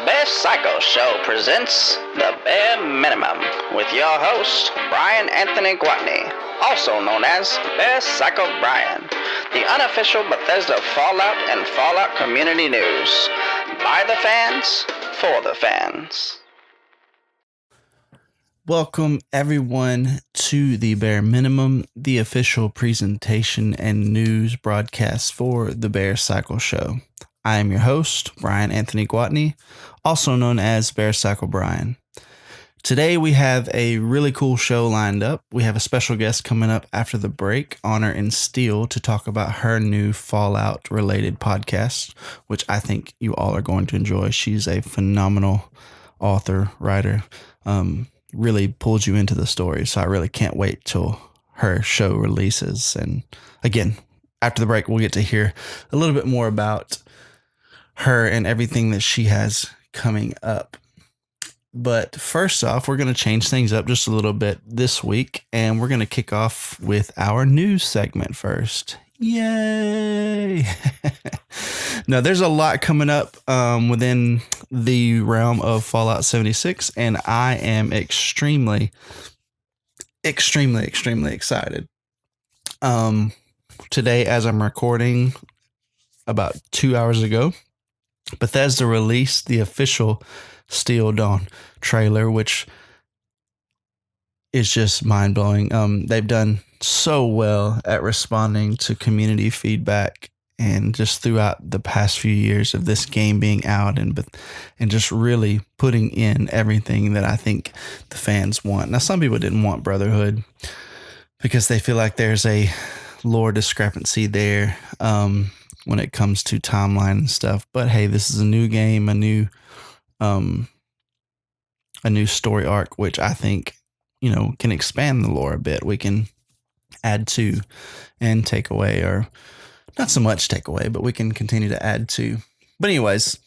Bearcycle Show presents The Bare Minimum with your host, Brian Anthony Gwatney, also known as Bearcycle Brian, the unofficial Bethesda Fallout and Fallout community news. By the fans, for the fans. Welcome everyone to The Bare Minimum, the official presentation and news broadcast for The Bearcycle Show. I am your host, Brian Anthony Gwatney, also known as Bearcycle Brian. Today we have a really cool show lined up. We have a special guest coming up after the break, Honor and Steel, to talk about her new Fallout related podcast, which I think you all are going to enjoy. She's a phenomenal author, writer, really pulls you into the story. So I really can't wait till her show releases. And again, after the break, we'll get to hear a little bit more about her and everything that she has coming up. But first off, we're going to change things up just a little bit this week, and we're going to kick off with our news segment first. Yay! Now, there's a lot coming up within the realm of Fallout 76, and I am extremely excited. Today, as I'm recording about 2 hours ago, Bethesda released the official Steel Dawn trailer, which is just mind-blowing. They've done so well at responding to community feedback and just throughout the past few years of this game being out and just really putting in everything that I think the fans want. Now, some people didn't want Brotherhood because they feel like there's a lore discrepancy there when it comes to timeline and stuff. But hey, this is a new game, a new story arc, which I think, can expand the lore a bit. We can add to and take away, or not so much take away, but we can continue to add to. But anyways,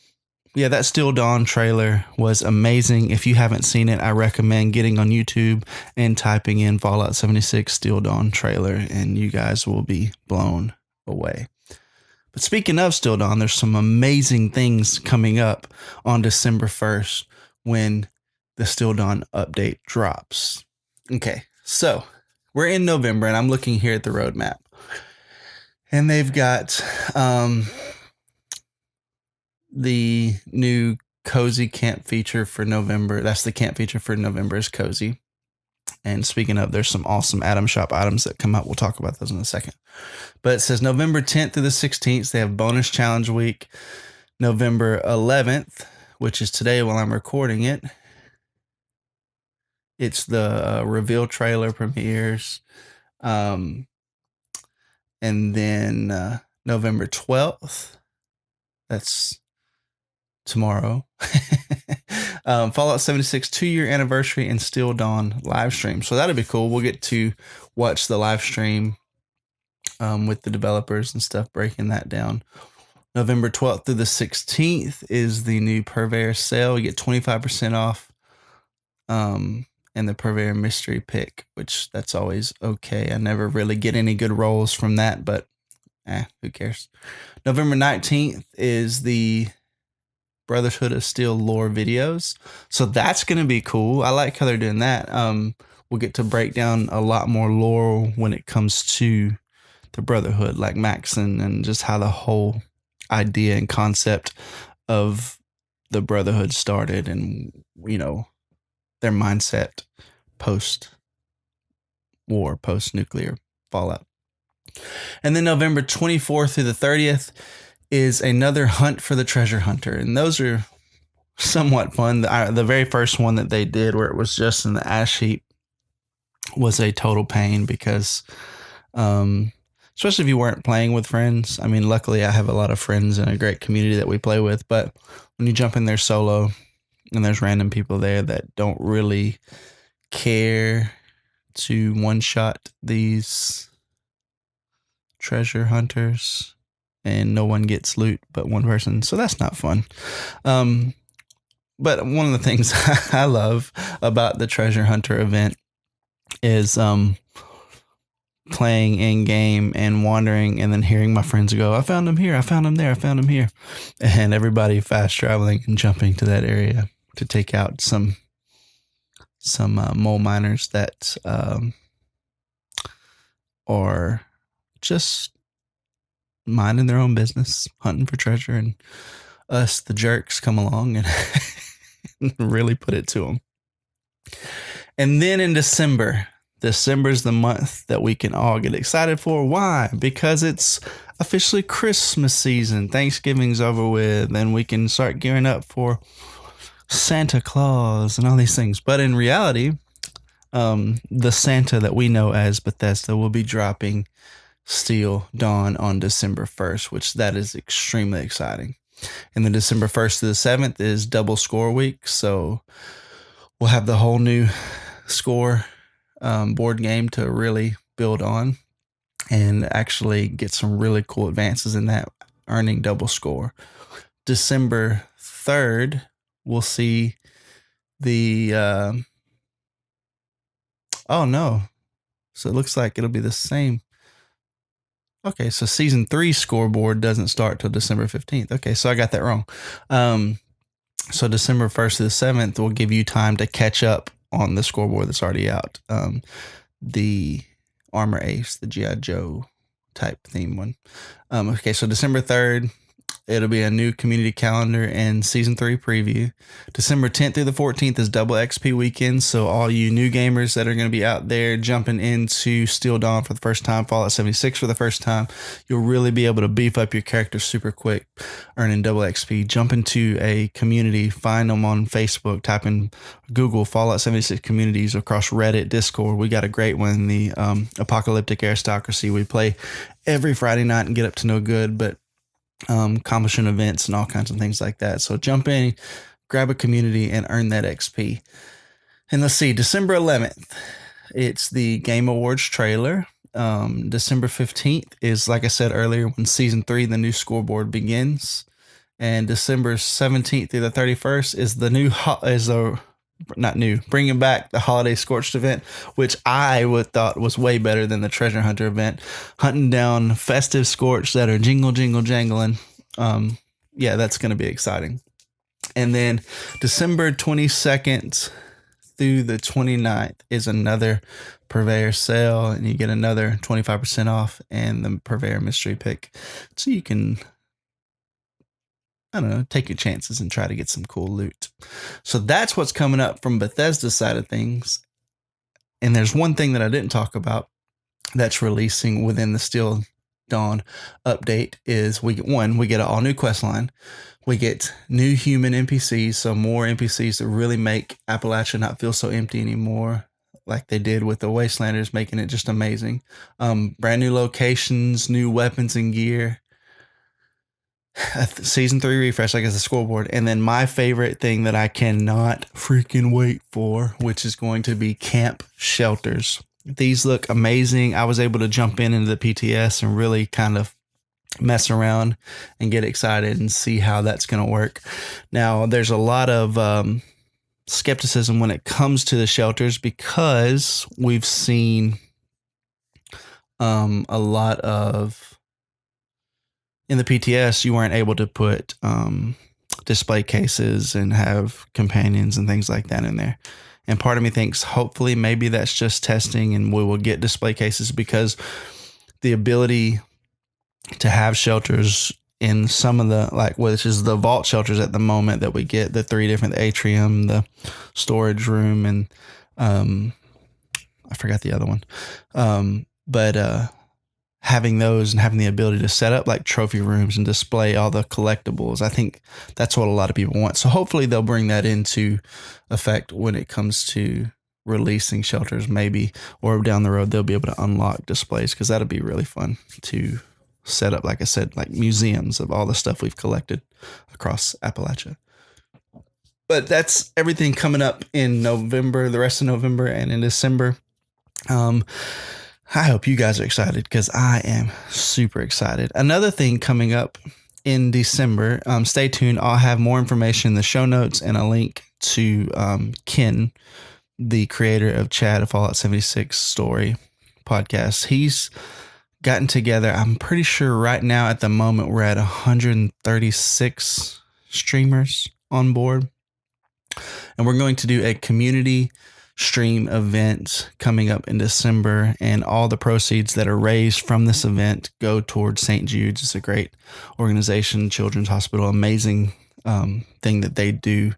yeah, that Steel Dawn trailer was amazing. If you haven't seen it, I recommend getting on YouTube and typing in Fallout 76 Steel Dawn trailer, and you guys will be blown away. But speaking of Steel Dawn, there's some amazing things coming up on December 1st when the Steel Dawn update drops. Okay, so we're in November, and I'm looking here at the roadmap. And they've got the new Cozy Camp feature for November. That's the camp feature for November is Cozy. And speaking of, there's some awesome Atom Shop items that come out. We'll talk about those in a second. But it says November 10th through the 16th. They have bonus challenge week. November 11th, which is today while I'm recording it. It's the reveal trailer premieres. And then November 12th, that's tomorrow. Fallout 76 2-year anniversary and Steel Dawn live stream. So that'll be cool. We'll get to watch the live stream with the developers and stuff, breaking that down. November 12th through the 16th is the new Purveyor Sale. You get 25% off and the Purveyor Mystery Pick, which that's always okay. I never really get any good rolls from that, but who cares? November 19th is the Brotherhood of Steel lore videos. So that's going to be cool. I like how they're doing that. We'll get to break down a lot more lore when it comes to the Brotherhood, like Maxon, and just how the whole idea and concept of the Brotherhood started and, their mindset post-war, post-nuclear fallout. And then November 24th through the 30th is another Hunt for the Treasure Hunter. And those are somewhat fun. The very first one that they did, where it was just in the ash heap, was a total pain because, especially if you weren't playing with friends. I mean, luckily I have a lot of friends and a great community that we play with. But when you jump in there solo and there's random people there that don't really care to one-shot these treasure hunters, and no one gets loot but one person. So that's not fun. But one of the things I love about the treasure hunter event is playing in game and wandering and then hearing my friends go, I found him here, I found him there, I found him here. And everybody fast traveling and jumping to that area to take out some mole miners that are just minding their own business, hunting for treasure, and us, the jerks, come along and really put it to them. And then in December is the month that we can all get excited for. Why? Because it's officially Christmas season. Thanksgiving's over with, and we can start gearing up for Santa Claus and all these things. But in reality, the Santa that we know as Bethesda will be dropping Steel Dawn on December 1st, which that is extremely exciting. And then December 1st to the 7th is double score week. So we'll have the whole new score board game to really build on and actually get some really cool advances in that, earning double score. December 3rd, we'll see the oh no, so it looks like it'll be the same. Okay, so season 3 scoreboard doesn't start till December 15th. Okay, so I got that wrong. So December 1st to the 7th will give you time to catch up on the scoreboard that's already out. The Armor Ace, the G.I. Joe type theme one. Okay, so December 3rd, it'll be a new community calendar and season 3 preview. December 10th through the 14th is double XP weekend. So all you new gamers that are going to be out there jumping into Steel Dawn for the first time, Fallout 76 for the first time, you'll really be able to beef up your character super quick, earning double XP. Jump into a community, find them on Facebook, type in Google Fallout 76 communities across Reddit, Discord. We got a great one, the Apocalyptic Aristocracy. We play every Friday night and get up to no good, but accomplishing events and all kinds of things like that. So jump in, grab a community, and earn that XP. And let's see, December 11th, it's the Game Awards trailer. December 15th is, like I said earlier, when season 3, the new scoreboard begins. And December 17th through the 31st is bringing back the Holiday Scorched event, which I thought was way better than the Treasure Hunter event. Hunting down festive scorch that are jingle, jingle, jangling. Yeah, that's going to be exciting. And then December 22nd through the 29th is another Purveyor Sale, and you get another 25% off and the Purveyor Mystery Pick. So you can, I don't know, take your chances and try to get some cool loot. So that's what's coming up from Bethesda's side of things. And there's one thing that I didn't talk about that's releasing within the Steel Dawn update is we get an all new quest line. We get new human NPCs, so more NPCs to really make Appalachia not feel so empty anymore, like they did with the Wastelanders, making it just amazing. Brand new locations, new weapons and gear. Season 3 refresh, like as a scoreboard. And then my favorite thing that I cannot freaking wait for, which is going to be camp shelters. These look amazing. I was able to jump into the PTS and really kind of mess around and get excited and see how that's going to work. Now, there's a lot of skepticism when it comes to the shelters because we've seen a lot of, in the PTS, you weren't able to put display cases and have companions and things like that in there. And part of me thinks hopefully maybe that's just testing and we will get display cases, because the ability to have shelters in some of the, like, which is the vault shelters at the moment that we get, the 3 different, the atrium, the storage room, and I forgot the other one. But having those and having the ability to set up like trophy rooms and display all the collectibles, I think that's what a lot of people want. So hopefully they'll bring that into effect when it comes to releasing shelters, maybe, or down the road they'll be able to unlock displays, because that'll be really fun to set up, like I said, like museums of all the stuff we've collected across Appalachia. But that's everything coming up in November, the rest of November, and in December. I hope you guys are excited, because I am super excited. Another thing coming up in December, stay tuned. I'll have more information in the show notes and a link to Ken, the creator of Chad, a Fallout 76 story. podcast. He's gotten together. I'm pretty sure right now at the moment we're at 136 streamers on board. And we're going to do a community stream event coming up in December, and all the proceeds that are raised from this event go towards St. Jude's. It's a great organization, Children's Hospital, amazing thing that they do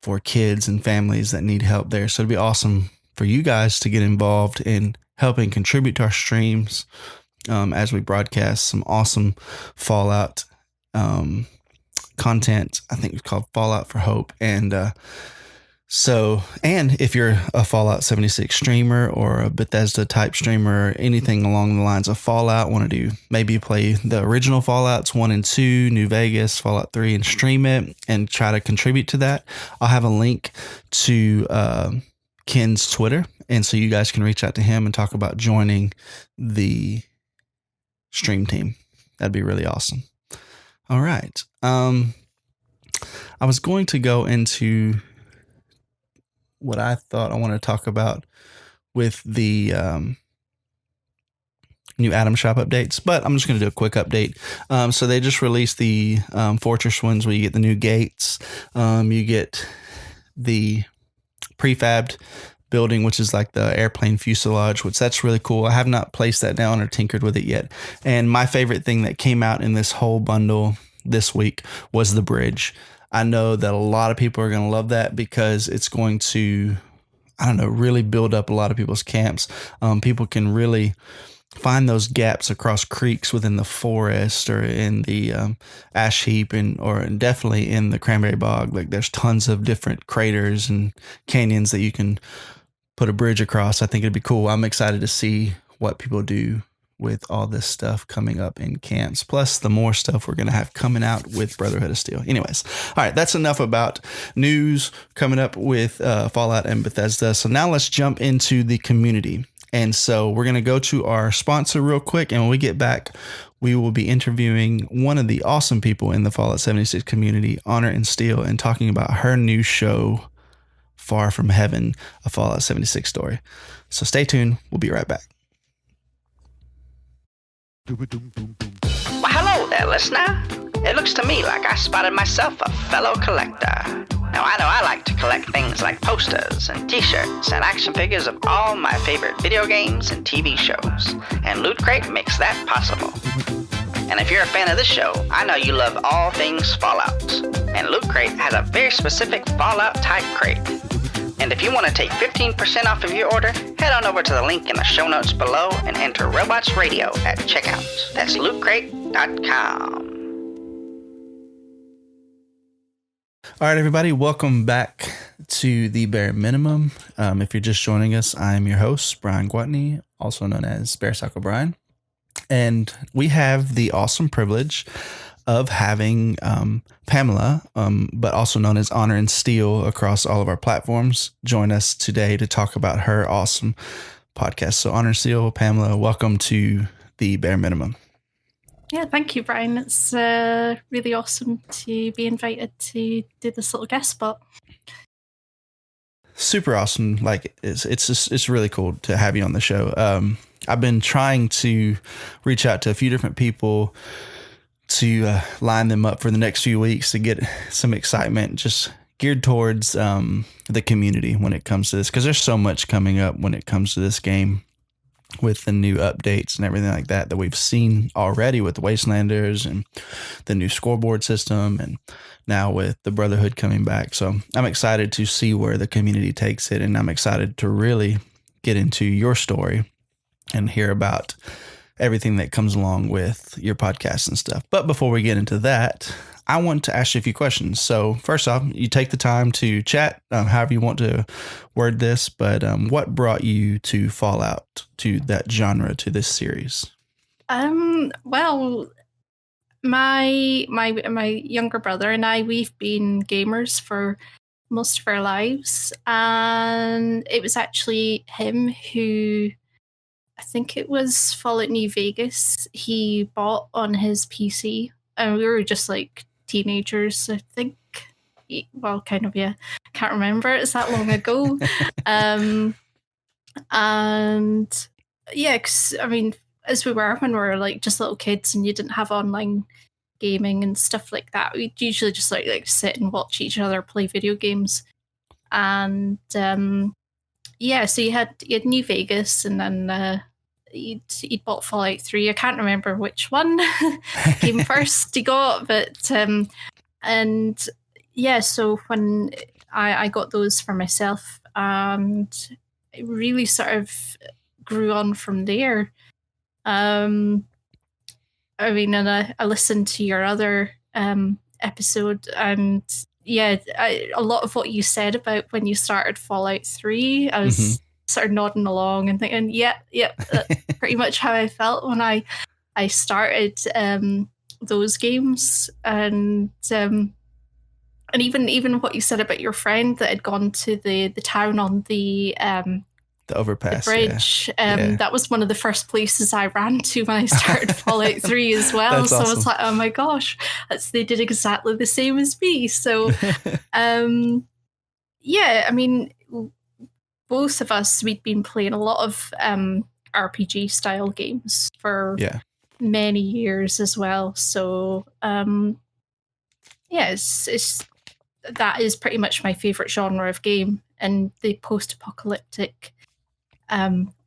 for kids and families that need help there. So it'd be awesome for you guys to get involved in helping contribute to our streams as we broadcast some awesome Fallout content. I think it's called Fallout for Hope. And if you're a Fallout 76 streamer or a Bethesda type streamer or anything along the lines of Fallout, want to do maybe play the original Fallouts 1 and 2, New Vegas, Fallout 3, and stream it and try to contribute to that, I'll have a link to Ken's Twitter. And so you guys can reach out to him and talk about joining the stream team. That'd be really awesome. All right. I was going to go into what I thought I want to talk about with the new Atom Shop updates, but I'm just going to do a quick update. So they just released the Fortress ones where you get the new gates. You get the prefabbed building, which is like the airplane fuselage, which that's really cool. I have not placed that down or tinkered with it yet. And my favorite thing that came out in this whole bundle this week was the bridge. I know that a lot of people are going to love that because it's going to, really build up a lot of people's camps. People can really find those gaps across creeks within the forest or in the ash heap or definitely in the cranberry bog. Like there's tons of different craters and canyons that you can put a bridge across. I think it'd be cool. I'm excited to see what people do with all this stuff coming up in camps, plus the more stuff we're going to have coming out with Brotherhood of Steel. Anyways, all right, that's enough about news coming up with Fallout and Bethesda. So now let's jump into the community. And so we're going to go to our sponsor real quick. And when we get back, we will be interviewing one of the awesome people in the Fallout 76 community, Honor and Steel, and talking about her new show, Far From Heaven, a Fallout 76 story. So stay tuned. We'll be right back. Well, hello there, listener. It looks to me like I spotted myself a fellow collector. Now, I know I like to collect things like posters and t-shirts and action figures of all my favorite video games and TV shows, and Loot Crate makes that possible. And if you're a fan of this show, I know you love all things Fallout, and Loot Crate has a very specific Fallout type crate. And if you want to take 15% off of your order, head on over to the link in the show notes below and enter Robots Radio at checkout. That's lootcrate.com. All right, everybody, welcome back to the Bare Minimum. If you're just joining us, I'm your host, Brian Gwatney, also known as Bearcycle Brian. And we have the awesome privilege of having Pamela, but also known as Honor and Steel across all of our platforms, join us today to talk about her awesome podcast. So Honor and Steel, Pamela, welcome to the Bare Minimum. Yeah, thank you, Brian. It's really awesome to be invited to do this little guest spot. Super awesome. Like it's really cool to have you on the show. I've been trying to reach out to a few different people to line them up for the next few weeks to get some excitement just geared towards the community when it comes to this, because there's so much coming up when it comes to this game with the new updates and everything like that we've seen already with the Wastelanders and the new scoreboard system, and now with the Brotherhood coming back. So I'm excited to see where the community takes it, and I'm excited to really get into your story and hear about everything that comes along with your podcast and stuff. But before we get into that, I want to ask you a few questions. So first off, you take the time to chat, however you want to word this, but what brought you to Fallout, to that genre, to this series? Well, my younger brother and I, we've been gamers for most of our lives, and it was actually him who, I think it was Fallout New Vegas, he bought on his PC, and we were just like teenagers, I think. Well, kind of, yeah. Can't remember. It's that long ago. And Yeah, because I mean, as we were when we were like just little kids and you didn't have online gaming and stuff like that, we'd usually just like sit and watch each other play video games. And yeah, so you had New Vegas, and then you'd bought Fallout 3. I can't remember which one came first you got, but and yeah, so when I got those for myself, and it really sort of grew on from there. I mean, and I listened to your other episode, and yeah, a lot of what you said about when you started Fallout 3, I was sort of nodding along and thinking, yeah, that's pretty much how I felt when I started those games. And even what you said about your friend that had gone to the town on the overpass, the bridge. Yeah. That was one of the first places I ran to when I started Fallout 3 as well. That's so awesome. I was like, oh my gosh, they did exactly the same as me. So yeah, I mean, both of us, we'd been playing a lot of RPG style games for many years as well. So yeah, it's that is pretty much my favorite genre of game, and the post-apocalyptic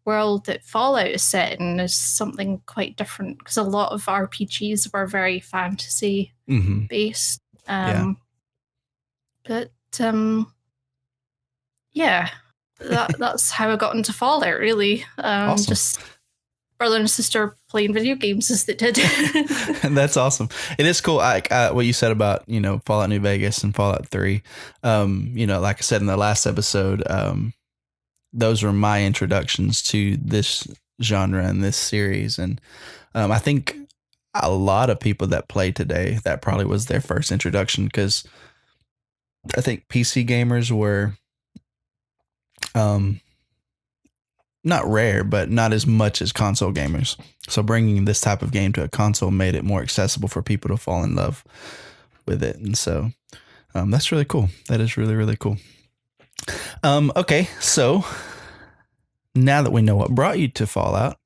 world that Fallout is set in is something quite different, because a lot of RPGs were very fantasy based. But yeah, that's how I got into Fallout, really. Awesome. Just brother and sister playing video games as they did. That's awesome. It is cool. What you said about, Fallout New Vegas and Fallout 3, like I said in the last episode, those were my introductions to this genre and this series. And I think a lot of people that play today, that probably was their first introduction, because I think PC gamers were not rare, but not as much as console gamers. So bringing this type of game to a console made it more accessible for people to fall in love with it. And so that's really cool. That is really, really cool. Okay, so now that we know what brought you to Fallout,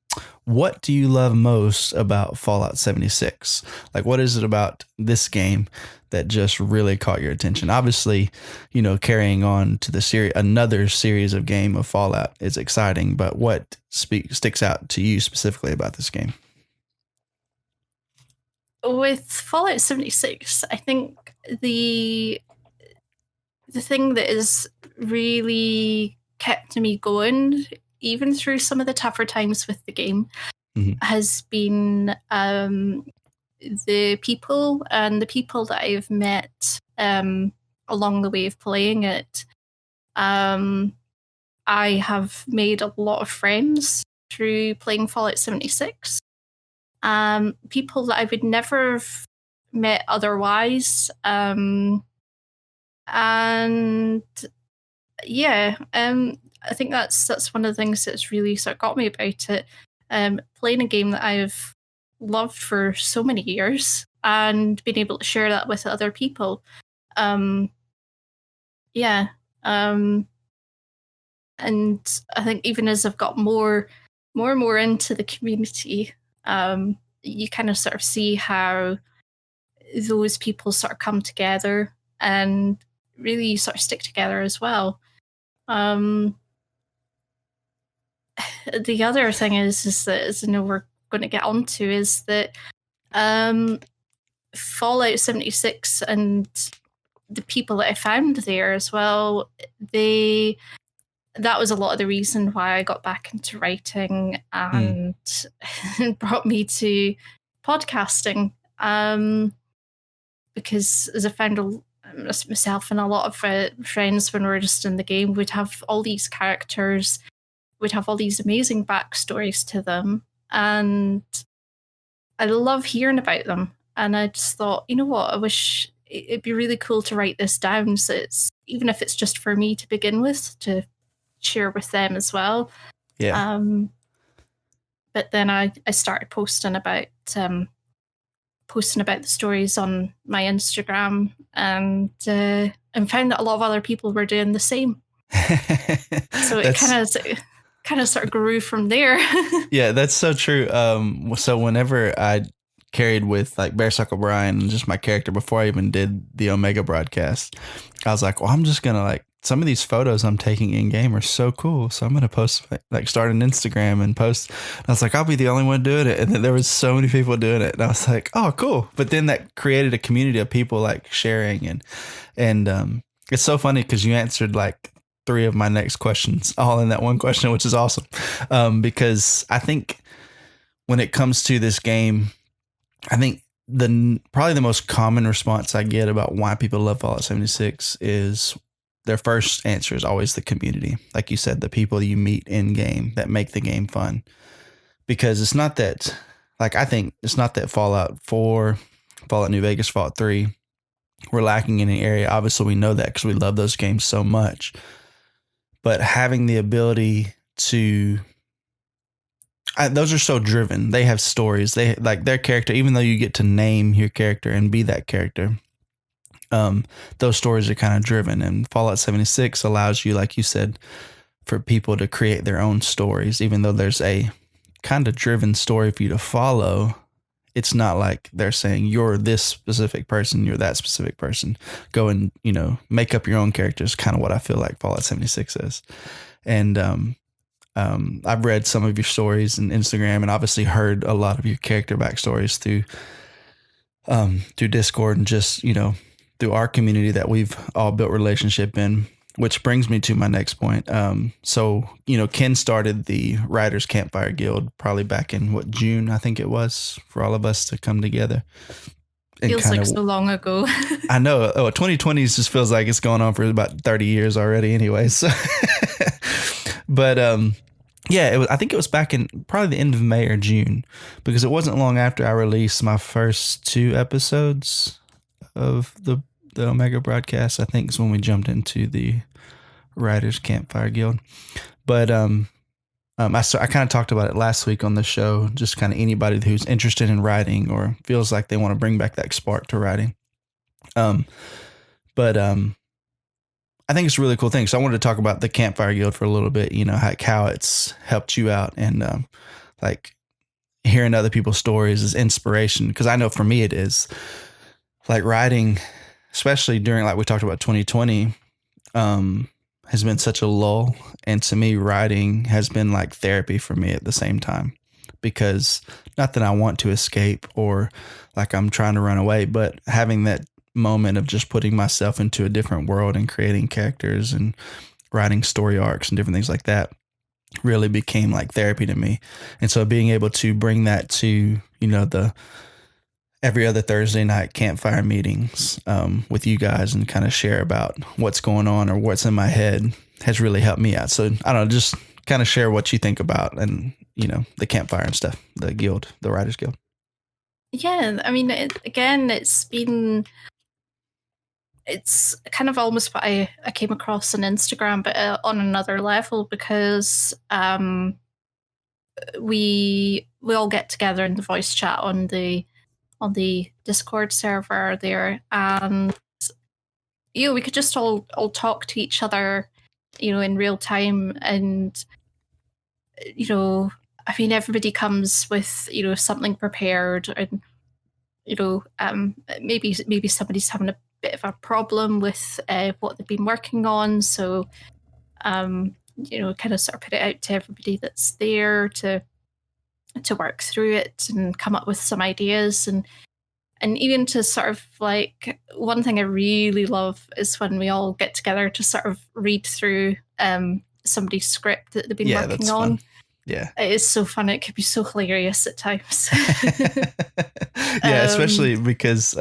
what do you love most about Fallout 76? Like, what is it about this game that just really caught your attention? Obviously, carrying on to the another series of game of Fallout is exciting, but what sticks out to you specifically about this game? With Fallout 76, I think the thing that has really kept me going, even through some of the tougher times with the game, has been the people that I've met along the way of playing it. I have made a lot of friends through playing Fallout 76. People that I would never have met otherwise. And yeah, I think that's one of the things that's really sort of got me about it. Playing a game that I've loved for so many years and being able to share that with other people. And I think even as I've got more and more into the community, you kind of sort of see how those people sort of come together and really sort of stick together as well. The other thing is that, as I know we're going to get onto, is that Fallout 76 and the people that I found there as well, that was a lot of the reason why I got back into writing and brought me to podcasting. Because as I found myself and a lot of friends when we were just in the game, would have all these characters, would have all these amazing backstories to them, and I love hearing about them. And I just thought, you know what, I wish it'd be really cool to write this down, so it's, even if it's just for me to begin with, to share with them as well. Yeah. But then I started posting about the stories on my Instagram, and found that a lot of other people were doing the same. So it kind of, kind of sort of grew from there. Yeah, that's so true. So whenever I carried with like Bearcycle Brian and just my character before I even did the Omega broadcast, I was like, well, I'm just gonna like some of these photos I'm taking in game are so cool, so I'm gonna post like start an Instagram and post. And I was like, I'll be the only one doing it, and then there was so many people doing it, and I was like, oh, cool. But then that created a community of people like sharing and it's so funny because you answered like 3 of my next questions all in that one question, which is awesome. Because I think when it comes to this game, I think probably the most common response I get about why people love Fallout 76 is their first answer is always the community. Like you said, the people you meet in game that make the game fun. Because it's not that, like, I think it's not that Fallout 4, Fallout New Vegas, Fallout 3, we're lacking in an area. Obviously, we know that because we love those games so much. But having the ability to, those are so driven. They have stories. They like their character, even though you get to name your character and be that character. Those stories are kind of driven, and Fallout 76 allows you, like you said, for people to create their own stories, even though there's a kind of driven story for you to follow. It's not like they're saying you're this specific person, you're that specific person. Go and, make up your own characters. Kind of what I feel like Fallout 76 is. And I've read some of your stories on Instagram and obviously heard a lot of your character backstories through Discord and just, through our community that we've all built relationship in. Which brings me to my next point. So, Ken started the Writers Campfire Guild probably back in June, I think it was, for all of us to come together. And feels like so long ago. I know. 2020 just feels like it's going on for about 30 years already anyway. So but yeah, I think it was back in probably the end of May or June, because it wasn't long after I released my first 2 episodes of the Omega broadcast. I think is when we jumped into the Writers Campfire Guild. But I kind of talked about it last week on the show. Just kind of anybody who's interested in writing or feels like they want to bring back that spark to writing. But I think it's a really cool thing. So I wanted to talk about the Campfire Guild for a little bit. How it's helped you out, and like hearing other people's stories is inspiration. Because I know for me it is. Like writing, especially during, like we talked about 2020, has been such a lull. And to me, writing has been like therapy for me at the same time, because not that I want to escape or like I'm trying to run away, but having that moment of just putting myself into a different world and creating characters and writing story arcs and different things like that really became like therapy to me. And so being able to bring that to, the every other Thursday night campfire meetings with you guys and kind of share about what's going on or what's in my head has really helped me out. So I don't know, just kind of share what you think about and, the campfire and stuff, the guild, the Writers Guild. Yeah, I mean, it's kind of almost what I came across on Instagram, but on another level, because we all get together in the voice chat on the Discord server there, and we could just all talk to each other, in real time, and I mean, everybody comes with something prepared, and maybe somebody's having a bit of a problem with what they've been working on, so kind of sort of put it out to everybody that's there to work through it and come up with some ideas, and even to sort of like, one thing I really love is when we all get together to sort of read through somebody's script that they've been working on. Fun. Yeah, it is so fun. It can be so hilarious at times. Yeah, especially because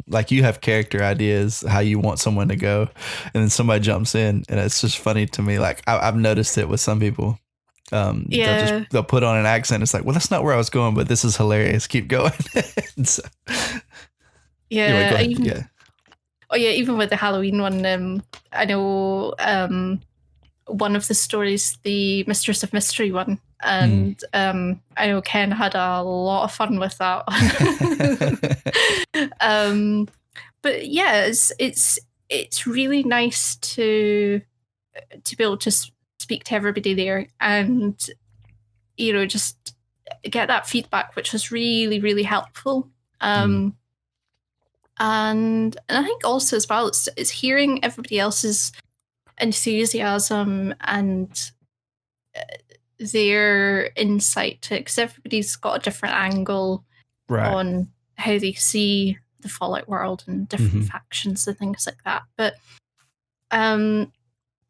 like you have character ideas, how you want someone to go, and then somebody jumps in, and it's just funny to me. Like I've noticed it with some people. They'll put on an accent. It's like, well, that's not where I was going, but this is hilarious. Keep going. So, anyway, even with the Halloween one, I know one of the stories, the Mistress of Mystery one, and I know Ken had a lot of fun with that. But yeah, it's really nice to be able to speak to everybody there and, just get that feedback, which was really, really helpful. And I think also as well, it's hearing everybody else's enthusiasm and their insight to it, because everybody's got a different angle on how they see the Fallout world and different factions and things like that. But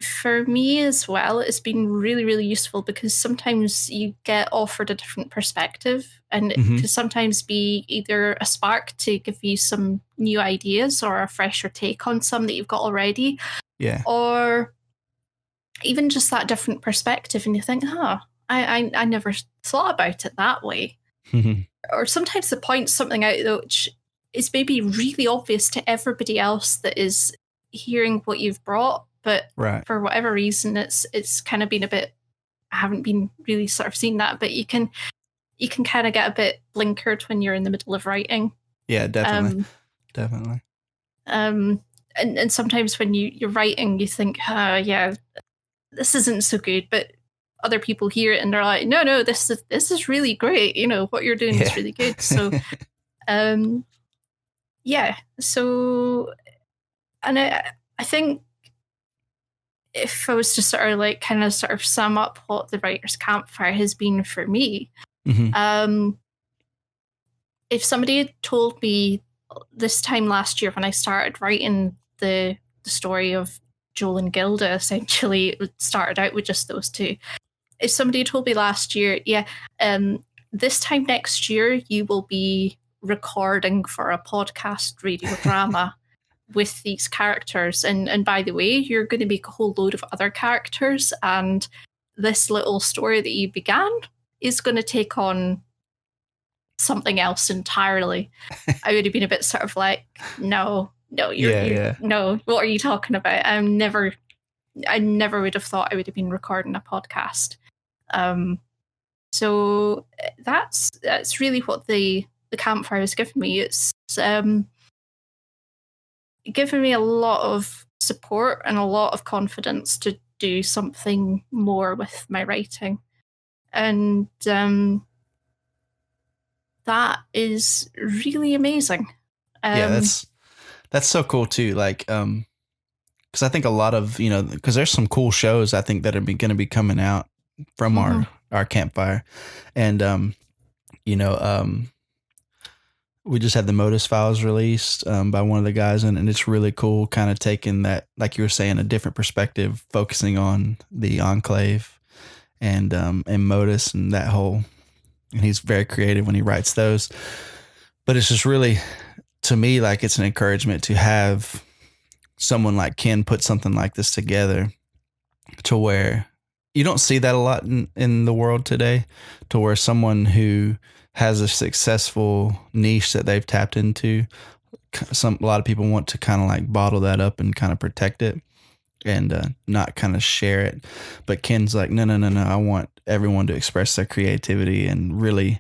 for me as well, it's been really, really useful because sometimes you get offered a different perspective, and it could sometimes be either a spark to give you some new ideas or a fresher take on some that you've got already. Yeah. Or even just that different perspective, and you think, I never thought about it that way. Or sometimes they point something out though, which is maybe really obvious to everybody else that is hearing what you've brought, but for whatever reason, it's kind of been a bit. I haven't been really sort of seeing that, but you can kind of get a bit blinkered when you're in the middle of writing. Yeah, definitely, definitely. And sometimes when you're writing, you think, yeah, this isn't so good, but other people hear it and they're like, no, this is really great. What you're doing is really good. So, yeah. So, and I think if I was to sort of sum up what the Writer's Campfire has been for me, if somebody had told me this time last year when I started writing the story of Joel and Gilda, essentially it started out with just those two. If somebody had told me last year, this time next year you will be recording for a podcast radio drama with these characters, and by the way, you're going to make a whole load of other characters, and this little story that you began is going to take on something else entirely. I would have been a bit sort of like, no, no, what are you talking about? I never would have thought I would have been recording a podcast. So that's really what the campfire has given me. It's given me a lot of support and a lot of confidence to do something more with my writing. And that is really amazing. That's so cool too. Like, because I think a lot of, because there's some cool shows I think that are going to be coming out from our campfire. And, we just had the Modus Files released by one of the guys, and it's really cool kind of taking that, like you were saying, a different perspective, focusing on the Enclave and Modus and that whole, and he's very creative when he writes those. But it's just really, to me, like it's an encouragement to have someone like Ken put something like this together, to where you don't see that a lot in the world today, to where someone who has a successful niche that they've tapped into, a lot of people want to kind of like bottle that up and kind of protect it and not kind of share it. But Ken's like, no, I want everyone to express their creativity and really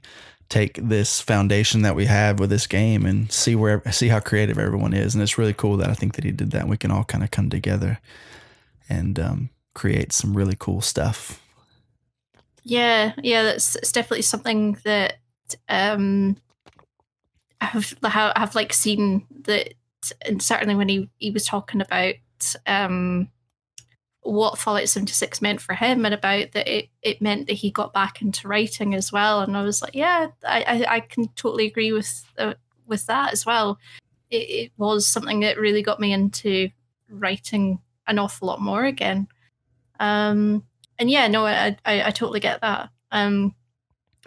take this foundation that we have with this game and see how creative everyone is. And it's really cool that I think that he did that. And we can all kind of come together and create some really cool stuff. Yeah, it's definitely something that I've like seen that, and certainly when he was talking about what Fallout 76 meant for him, and about that it meant that he got back into writing as well. And I was like, yeah, I can totally agree with that as well. It was something that really got me into writing an awful lot more again. And yeah, no, I totally get that.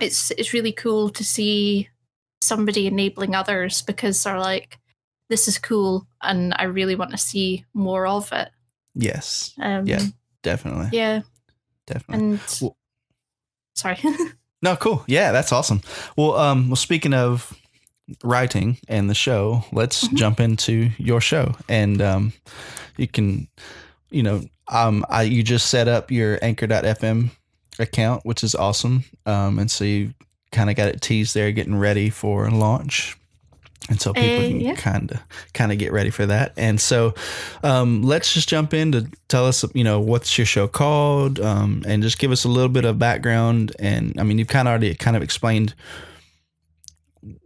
It's really cool to see somebody enabling others, because they're like, this is cool and I really want to see more of it. Yes. Yeah, definitely. Yeah. Definitely. And sorry. No, cool. Yeah, that's awesome. Well, speaking of writing and the show, let's jump into your show. And you can, you just set up your Anchor.fm account, which is awesome. And so you kind of got it teased there, getting ready for launch. And so people can kind of get ready for that. And so let's just jump in to tell us, what's your show called, and just give us a little bit of background. And I mean, you've already explained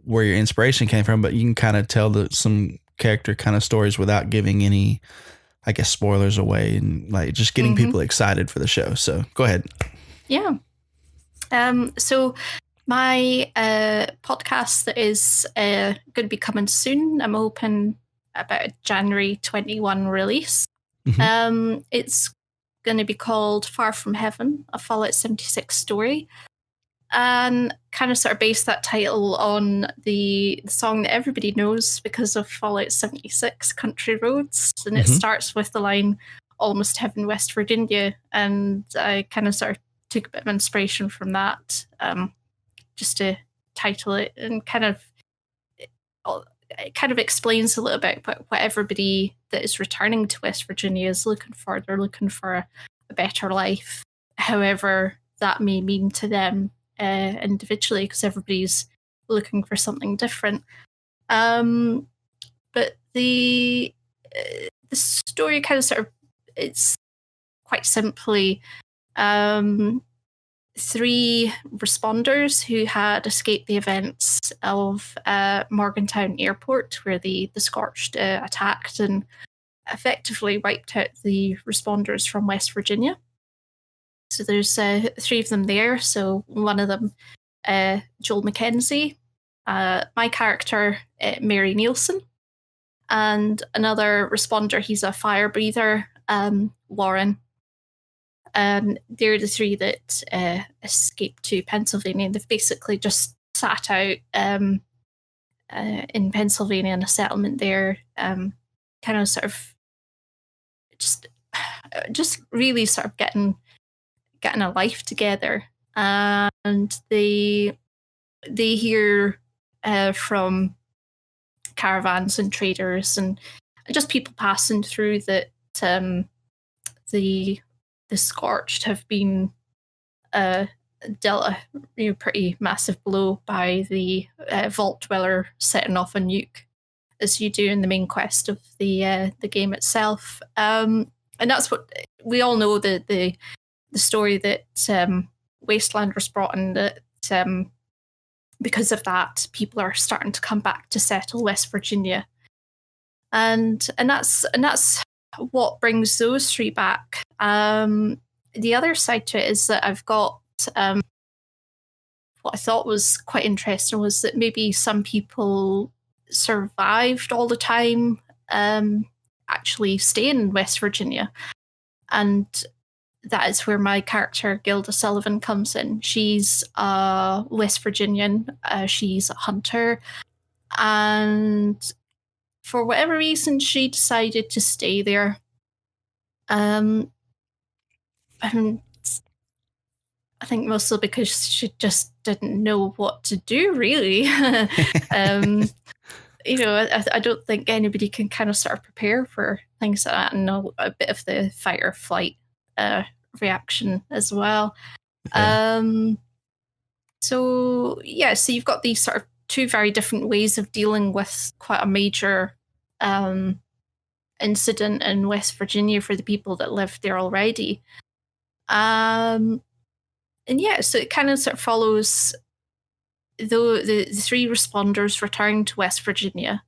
where your inspiration came from, but you can kind of tell some character kind of stories without giving any, I guess, spoilers away, and like just getting people excited for the show. So go ahead. Yeah. So my podcast that is going to be coming soon. I'm hoping about a January 21 release. It's going to be called Far From Heaven, a Fallout 76 story. And kind of sort of based that title on the song that everybody knows because of Fallout 76, Country Roads. And it starts with the line, Almost Heaven, West Virginia. And I kind of sort of took a bit of inspiration from that, just to title it, and it kind of explains a little bit what everybody that is returning to West Virginia is looking for. They're looking for a better life, however that may mean to them individually, because everybody's looking for something different. But the story kind of sort of, it's quite simply 3 responders who had escaped the events of Morgantown Airport, where the Scorched attacked and effectively wiped out the responders from West Virginia. So there's 3 of them there. So one of them, Joel McKenzie, my character, Mary Nielsen, and another responder, he's a fire breather, Warren. And they're the 3 that escaped to Pennsylvania. They've basically just sat out in Pennsylvania in a settlement there, kind of sort of just really sort of getting a life together. And they hear from caravans and traders and just people passing through that the Scorched have been dealt a pretty massive blow by the Vault Dweller setting off a nuke, as you do in the main quest of the game itself. And that's what we all know, the story that Wastelanders brought in, that because of that, people are starting to come back to settle West Virginia, and that's what brings those 3 back. The other side to it is that I've got what I thought was quite interesting was that maybe some people survived all the time actually staying in West Virginia, and that is where my character Gilda Sullivan comes in. She's a West Virginian, she's a hunter, and for whatever reason she decided to stay there. And I think mostly because she just didn't know what to do, really. I don't think anybody can kind of sort of prepare for things like that, and know a bit of the fight or flight reaction as well. Okay. So you've got these sort of 2 very different ways of dealing with quite a major incident in West Virginia for the people that lived there already. So it kind of sort of follows the 3 responders returning to West Virginia.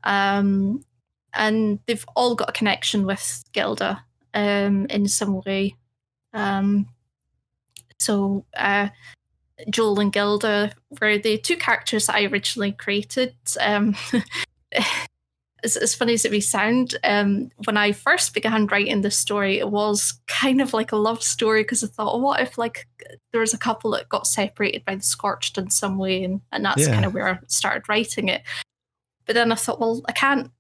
And they've all got a connection with Gilda in some way. Joel and Gilda were the 2 characters that I originally created. As funny as it may sound, when I first began writing this story, it was kind of like a love story, because I thought, what if there was a couple that got separated by the Scorched in some way, and that's kind of where I started writing it. But then I thought, well, I can't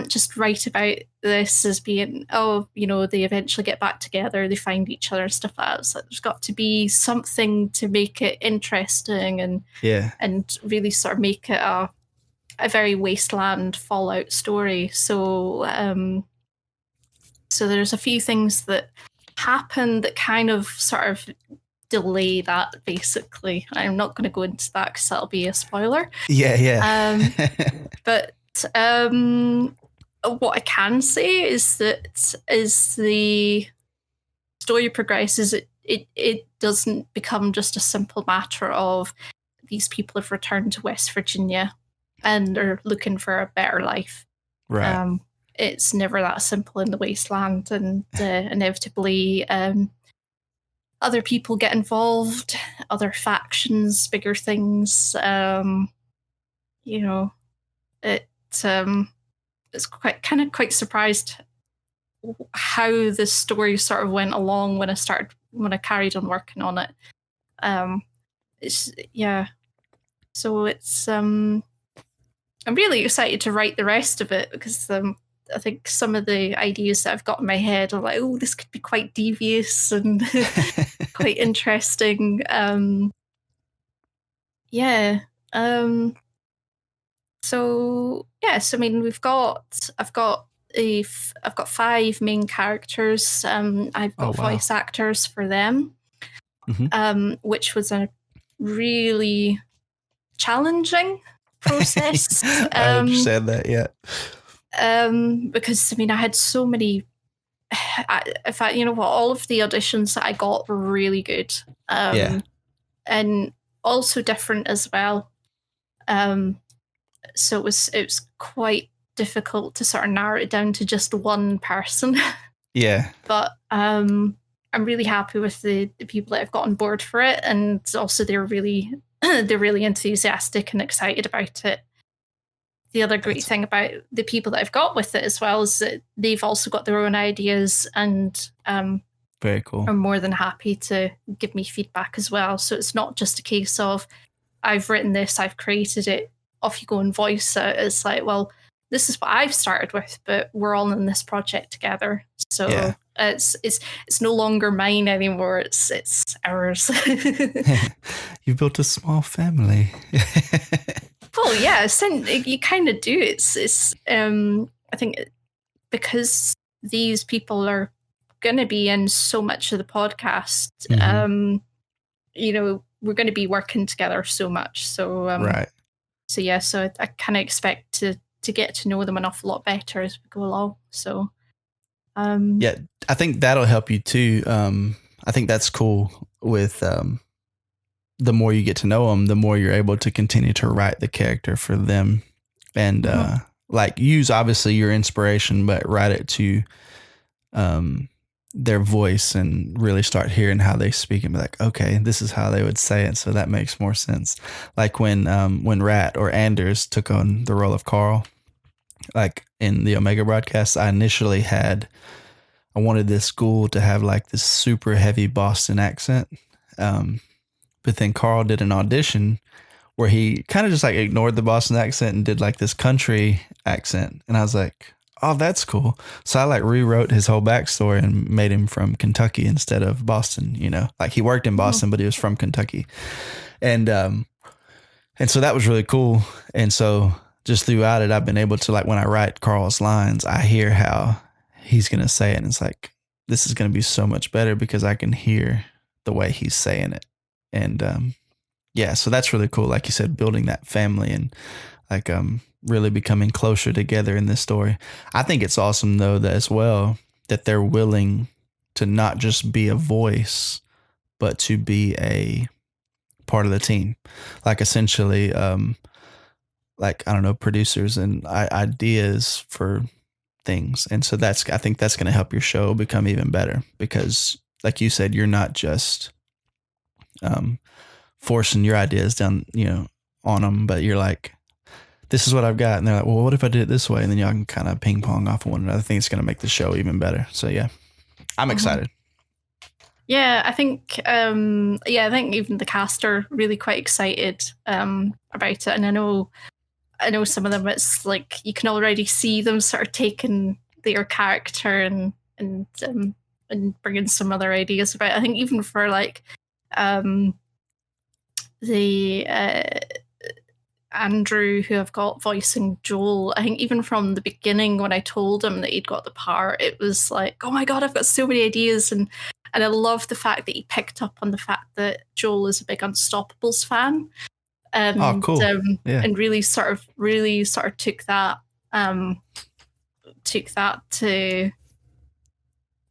just write about this as being, they eventually get back together, they find each other and stuff like that. So there's got to be something to make it interesting and really sort of make it a very wasteland Fallout story. So so there's a few things that happen that kind of sort of delay that, basically. I'm not going to go into that because that'll be a spoiler. Yeah. But what I can say is that as the story progresses, it doesn't become just a simple matter of these people have returned to West Virginia and are looking for a better life. Right. It's never that simple in the wasteland, and inevitably other people get involved, other factions, bigger things. It's quite surprised how the story sort of went along when I carried on working on it. So it's I'm really excited to write the rest of it, because I think some of the ideas that I've got in my head are like, oh, this could be quite devious and quite interesting. So yes, I mean, I've got 5 main characters. I've got voice actors for them, which was a really challenging process. I understand that, yeah. Because I mean, I had so many. In fact, you know what? All of the auditions that I got were really good, and also different as well. So it was quite difficult to sort of narrow it down to just one person. Yeah. But I'm really happy with the people that I've got on board for it, and also they're really enthusiastic and excited about it. The other great thing about the people that I've got with it as well is that they've also got their own ideas, and very cool. are more than happy to give me feedback as well. So it's not just a case of I've written this, I've created it, off you go and voice it. It's like, well, this is what I've started with, but we're all in this project together. So it's no longer mine anymore. It's ours. You built a small family. Well, yeah, you kind of do. It's I think because these people are going to be in so much of the podcast, we're going to be working together so much. So right. So yeah, so I kind of expect to get to know them an awful lot better as we go along. So yeah, I think that'll help you too. I think that's cool with the more you get to know them, the more you're able to continue to write the character for them, and like use obviously your inspiration, but write it to their voice and really start hearing how they speak and be like, okay, this is how they would say it, so that makes more sense. Like when Rat or Anders took on the role of Carl, like in the Omega broadcast, I wanted this ghoul to have like this super heavy Boston accent. But then Carl did an audition where he kind of just like ignored the Boston accent and did like this country accent. And I was like, oh, that's cool. So I like rewrote his whole backstory and made him from Kentucky instead of Boston, like he worked in Boston, but he was from Kentucky. And so that was really cool. And so just throughout it, I've been able to, like, when I write Carl's lines, I hear how he's going to say it. And it's like, this is going to be so much better because I can hear the way he's saying it. And, so that's really cool. Like you said, building that family and like, really becoming closer together in this story. I think it's awesome though, that as well, that they're willing to not just be a voice, but to be a part of the team. Like essentially, like, I don't know, producers and ideas for things. And so I think that's going to help your show become even better because like you said, you're not just, forcing your ideas down, on them, but you're like, this is what I've got. And they're like, well, what if I did it this way? And then y'all can kind of ping pong off of one another. I think it's going to make the show even better. So yeah, I'm excited. Yeah, I think even the cast are really quite excited about it. And I know some of them, it's like you can already see them sort of taking their character and bringing some other ideas about it. I think even for like the Andrew, who I've got voicing Joel, I think even from the beginning when I told him that he'd got the part, it was like, oh my God, I've got so many ideas. And I love the fact that he picked up on the fact that Joel is a big Unstoppables fan. And, cool. Yeah. And really sort of took that to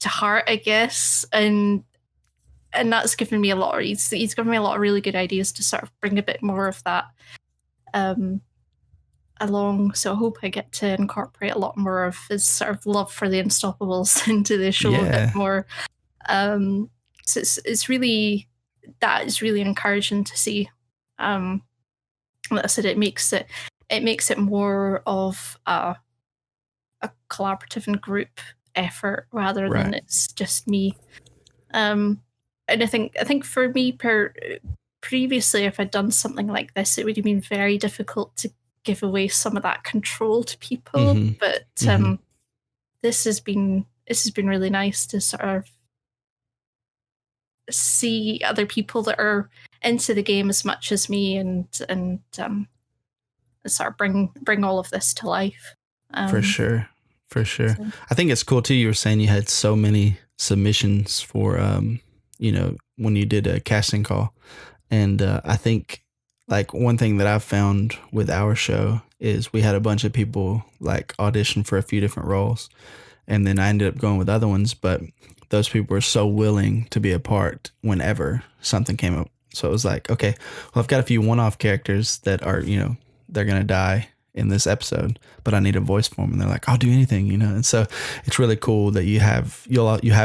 heart, I guess. And that's given me he's given me a lot of really good ideas to sort of bring a bit more of that along. So I hope I get to incorporate a lot more of his sort of love for the Unstoppables into the show a bit more. So it's really, that is really encouraging to see. Like I said, it makes it more of a collaborative and group effort rather than it's just me. And I think for me, previously, if I'd done something like this, it would have been very difficult to give away some of that control to people. Mm-hmm. But this has been really nice to sort of see other people that are into the game as much as me and sort of bring all of this to life. For sure. So. I think it's cool too. You were saying you had so many submissions for when you did a casting call, and I think like one thing that I've found with our show is we had a bunch of people like audition for a few different roles, and then I ended up going with other ones, but those people were so willing to be a part whenever something came up. So it was like, okay, well, I've got a few one-off characters that are, they're going to die in this episode, but I need a voice for them. And they're like, I'll do anything, And so it's really cool that you have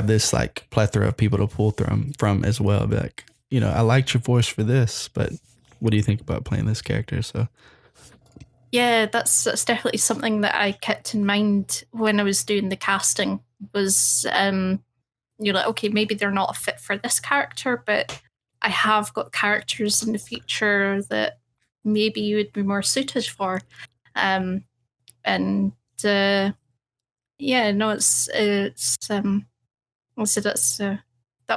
this like plethora of people to pull from as well. Be like, I liked your voice for this, but what do you think about playing this character? So. Yeah, that's definitely something that I kept in mind when I was doing the casting was, you're like, okay, maybe they're not a fit for this character, but I have got characters in the future that maybe you would be more suited for. That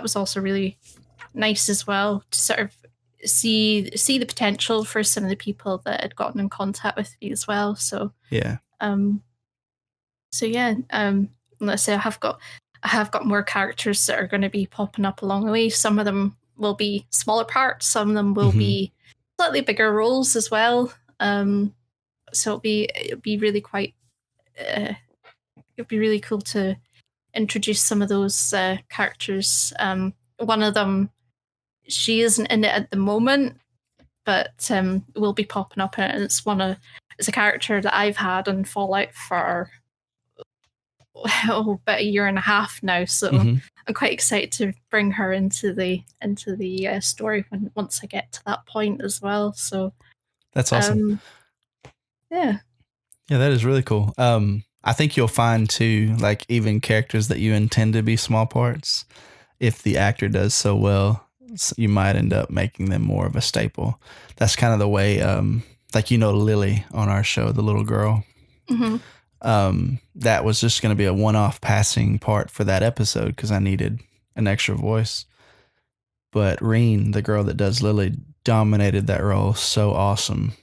was also really nice as well to sort of see the potential for some of the people that had gotten in contact with me as well. So yeah. Let's say I have got more characters that are going to be popping up along the way. Some of them will be smaller parts. Some of them will be slightly bigger roles as well. So it'll be really quite. It'd be really cool to introduce some of those characters. One of them, she isn't in it at the moment, but will be popping up in it. And it's a character that I've had in Fallout for about a year and a half now. So I'm quite excited to bring her into the story once I get to that point as well. So that's awesome. Yeah, that is really cool. I think you'll find too, like even characters that you intend to be small parts, if the actor does so well, you might end up making them more of a staple. That's kind of the way, like, Lily on our show, the little girl. That was just going to be a one-off passing part for that episode because I needed an extra voice. But Reen, the girl that does Lily, dominated that role so awesome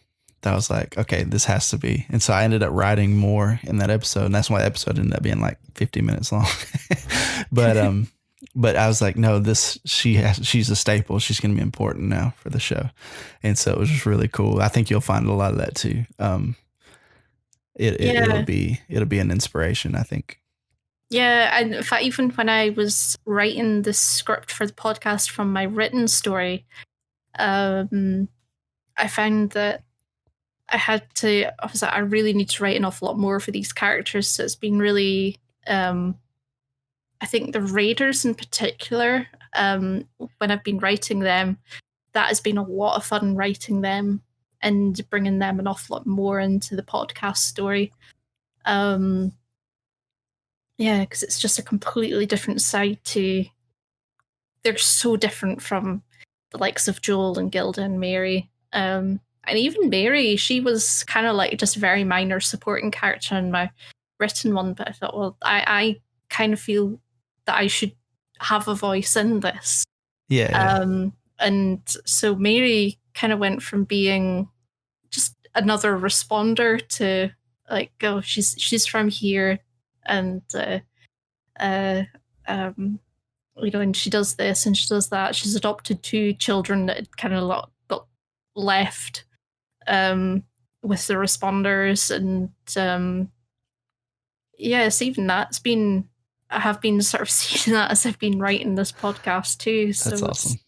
that I was like, okay, this has to be. And so I ended up writing more in that episode, and that's why the episode ended up being like 50 minutes long. But I was like, no, she's a staple. She's going to be important now for the show. And so it was just really cool. I think you'll find a lot of that too. It'll be an inspiration, I think. Yeah, and in fact, even when I was writing the script for the podcast from my written story, I found that I really need to write an awful lot more for these characters. So it's been really, I think the Raiders in particular, when I've been writing them, that has been a lot of fun writing them and bringing them an awful lot more into the podcast story. Because it's just a completely different side to. They're so different from the likes of Joel and Gilda and Mary. And even Mary, she was kind of like just a very minor supporting character in my written one. But I thought, well, I kind of feel that I should have a voice in this. Yeah. And so Mary kind of went from being just another responder to like, oh, she's from here, and and she does this and she does that. She's adopted 2 children that had kind of got left with the responders, and yes, even that's been. I have been sort of seeing that as I've been writing this podcast too. So That's awesome.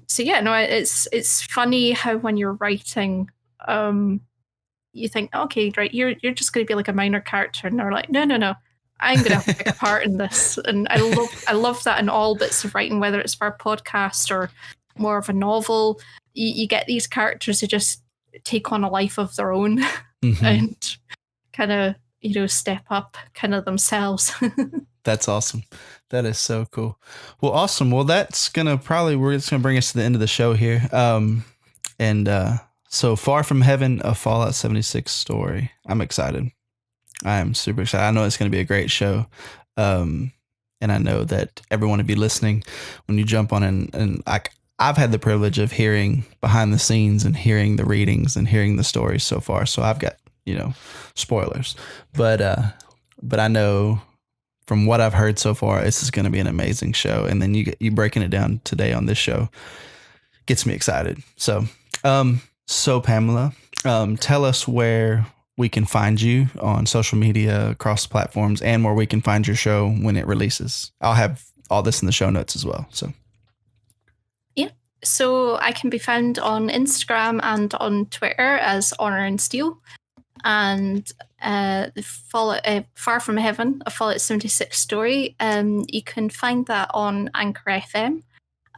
So yeah, no, it's funny how when you're writing, you think, okay, right, you're just going to be like a minor character, and they're like, no, I'm going to have to take a part in this, and I love that in all bits of writing, whether it's for a podcast or more of a novel. You get these characters who just take on a life of their own and kind of step up kind of themselves. That's awesome. That is so cool. Well, awesome. Well, that's gonna we're just gonna bring us to the end of the show here. So Far From Heaven, a Fallout 76 story. I'm excited. I am super excited. I know it's gonna be a great show. And I know that everyone will be listening when you jump on and I've had the privilege of hearing behind the scenes and hearing the readings and hearing the stories so far. So I've got, spoilers, but I know from what I've heard so far, this is going to be an amazing show. And then you breaking it down today on this show gets me excited. So Pamela, tell us where we can find you on social media across platforms and where we can find your show when it releases. I'll have all this in the show notes as well. So I can be found on Instagram and on Twitter as Honor and Steel. And Far From Heaven, a Fallout 76 story. You can find that on Anchor FM.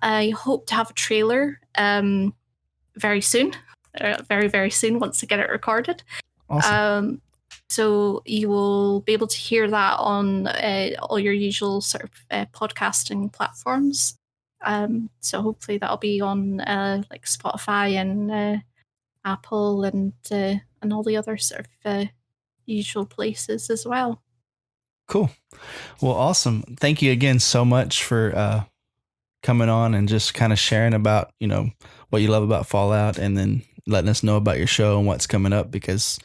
I hope to have a trailer very soon, very, very soon once I get it recorded. Awesome. So you will be able to hear that on all your usual sort of podcasting platforms. So hopefully that'll be on like Spotify and Apple and all the other sort of usual places as well. Cool. Well, awesome. Thank you again so much for coming on and just kind of sharing about, what you love about Fallout and then letting us know about your show and what's coming up, because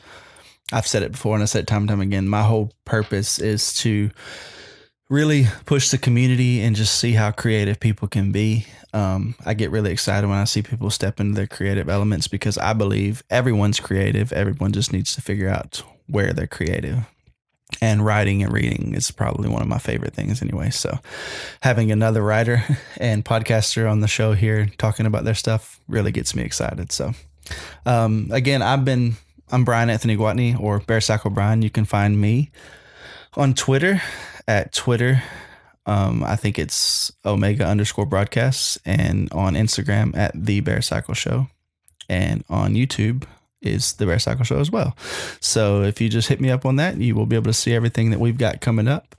I've said it before and I said it time and time again, my whole purpose is to really push the community and just see how creative people can be. I get really excited when I see people step into their creative elements because I believe everyone's creative. Everyone just needs to figure out where they're creative. And writing and reading is probably one of my favorite things anyway. So having another writer and podcaster on the show here talking about their stuff really gets me excited. So again, I'm Brian Anthony Gwatney, or Bearcycle Brian. You can find me on Twitter at Twitter. I think it's Omega_broadcasts, and on Instagram at the Bearcycle Show, and on YouTube is the Bearcycle Show as well. So if you just hit me up on that, you will be able to see everything that we've got coming up,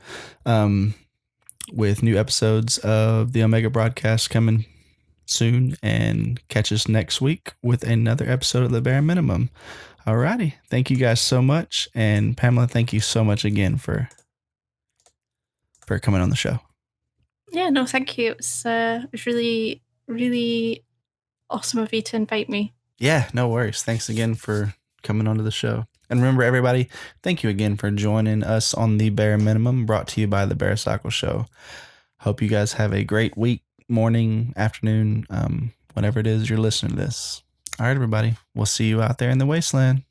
with new episodes of the Omega broadcast coming soon, and catch us next week with another episode of the Bare Minimum. Alrighty. Thank you guys so much. And Pamela, thank you so much again for coming on the show. Yeah, no, thank you. It was really, really awesome of you to invite me. Yeah, no worries. Thanks again for coming onto the show. And remember, everybody, thank you again for joining us on the Bare Minimum, brought to you by the Bearcycle Show. Hope you guys have a great week, morning, afternoon, whenever it is you're listening to this. All right, everybody. We'll see you out there in the wasteland.